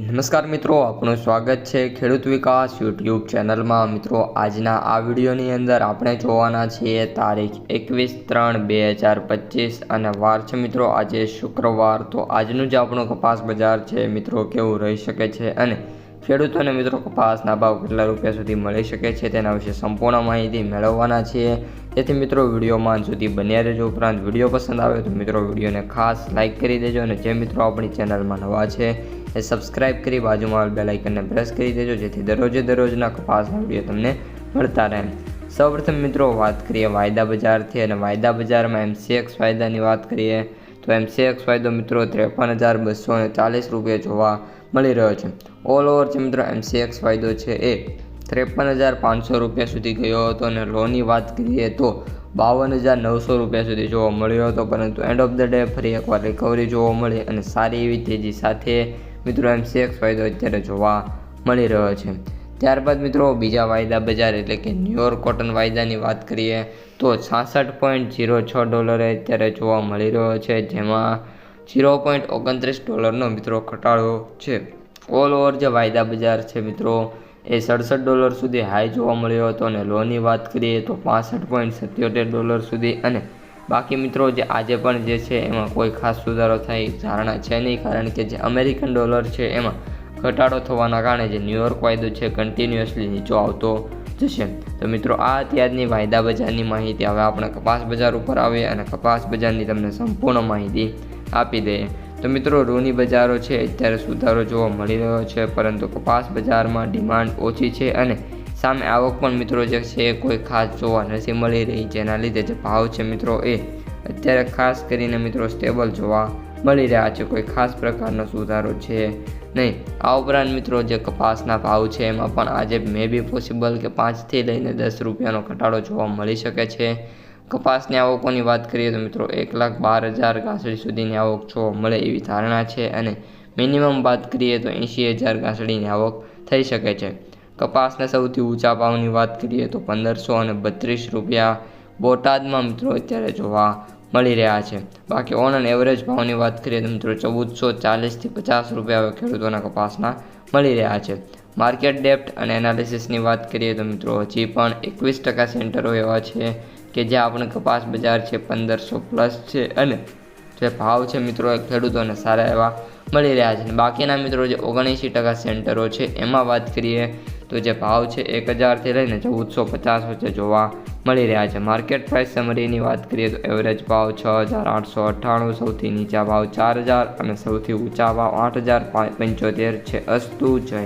નમસ્કાર મિત્રો, આપનું સ્વાગત છે ખેડૂત વિકાસ યુટ્યુબ ચેનલમાં। મિત્રો, આજના આ વિડીયોની અંદર આપણે જોવાના છીએ તારીખ 21/3/2025 અને વાર છે મિત્રો આજે શુક્રવાર। તો આજનું જે આપણું કપાસ બજાર છે મિત્રો કેવું રહી શકે છે અને ખેડૂતોને મિત્રો કપાસના ભાવ કેટલા રૂપિયા સુધી મળી શકે છે તેના વિશે સંપૂર્ણ માહિતી મેળવવાના છીએ। તેથી મિત્રો વિડીયોમાં અંત સુધી બન્યા રહેજો। ઉપરાંત વિડીયો પસંદ આવે તો મિત્રો વિડીયોને ખાસ લાઇક કરી દેજો અને જે મિત્રો આપણી ચેનલમાં નવા છે એ સબસ્ક્રાઇબ કરી બાજુમાં બેલ આઇકનને પ્રેસ કરી દેજો જેથી દરરોજના કપાસના વિડીયો તમને મળતા રહે। સૌપ્રથમ મિત્રો વાત કરીએ વાયદા બજારથી અને વાયદા બજારમાં MCX વાયદાની વાત કરીએ તો MCX વાયદો મિત્રો 53,240 રૂપિયા જોવા મળી રહ્યો છે। ઓલ ઓવર જે મિત્રો MCX વાયદો છે એ 53,500 રૂપિયા સુધી ગયો હતો અને લોની વાત કરીએ તો 52,900 રૂપિયા સુધી જોવા મળ્યો હતો, પરંતુ એન્ડ ઓફ ધ ડે ફરી એકવાર રિકવરી જોવા મળી અને સારી એવી તેજી સાથે મિત્રો MCX વાયદો અત્યારે જોવા મળી રહ્યો છે। ત્યારબાદ મિત્રો બીજા વાયદા બજાર એટલે કે ન્યુયોર્ક કોટન વાયદાની વાત કરીએ તો $66.06 અત્યારે જોવા મળી રહ્યો છે, જેમાં $0.29 મિત્રો ઘટાડો છે। ઓલ ઓવર જે વાયદા બજાર છે મિત્રો એ $67 સુધી હાઈ જોવા મળ્યો હતો અને લોની વાત કરીએ તો $65.77 સુધી અને બાકી મિત્રો જે આજે પણ જે છે એમાં કોઈ ખાસ સુધારો થાય ધારણા છે નહીં, કારણ કે જે અમેરિકન ડોલર છે એમાં ઘટાડો થવાના કારણે જે ન્યુયોર્ક વાયદો છે કન્ટિન્યુઅસલી નીચો આવતો જશે। તો મિત્રો આ અત્યારની વાયદા બજારની માહિતી। હવે આપણે કપાસ બજાર ઉપર આવીએ અને કપાસ બજારની તમને સંપૂર્ણ માહિતી આપી દઈએ। તો મિત્રો રૂની બજારો છે અત્યારે સુધારો જોવા મળી રહ્યો છે, પરંતુ કપાસ બજારમાં ડિમાન્ડ ઓછી છે અને સામે આવક પણ મિત્રો જે છે કોઈ ખાસ જોવા નથી મળી રહી, જેના લીધે જે ભાવ છે મિત્રો એ અત્યારે ખાસ કરીને મિત્રો સ્ટેબલ જોવા મળી રહ્યા છે, કોઈ ખાસ પ્રકારનો સુધારો છે નહીં। આ ઉપરાંત મિત્રો જે કપાસના ભાવ છે એમાં પણ આજે મે બી પોસિબલ કે 5 થી લઈને 10 રૂપિયાનો ઘટાડો જોવા મળી શકે છે। કપાસની આવકોની વાત કરીએ તો મિત્રો 1,12,000 ગાંસડી સુધીની આવક જોવા મળે એવી ધારણા છે અને મિનિમમ વાત કરીએ તો 80,000 ગાંસડીની આવક થઈ શકે છે। કપાસના સૌથી ઊંચા ભાવની વાત કરીએ તો 1,532 રૂપિયા બોટાદમાં મિત્રો અત્યારે જોવા મળી રહ્યા છે। બાકી ઓન એન એવરેજ ભાવની વાત કરીએ તો મિત્રો 1,440 થી 50 રૂપિયા ખેડૂતોના કપાસના મળી રહ્યા છે। માર્કેટ ડેપ્થ અને એનાલિસિસની વાત કરીએ તો મિત્રો હજી પણ 21% સેન્ટરો એવા છે કે જે આપણે કપાસ બજાર છે 1,500 પ્લસ છે અને જે ભાવ છે મિત્રો ખેડૂતોને સારા એવા મળી રહ્યા છે। બાકીના મિત્રો જે 79% સેન્ટરો છે એમાં વાત કરીએ તો જે ભાવ છે 1,000 થી લઈને 1,450 વચ્ચે જોવા મળી રહ્યા છે। માર્કેટ પ્રાઇસ સમરીની વાત કરીએ તો એવરેજ ભાવ 6,898, સૌથી નીચા ભાવ 4,000 અને સૌથી ઊંચા ભાવ 8,075 છે। અસ્તુ જય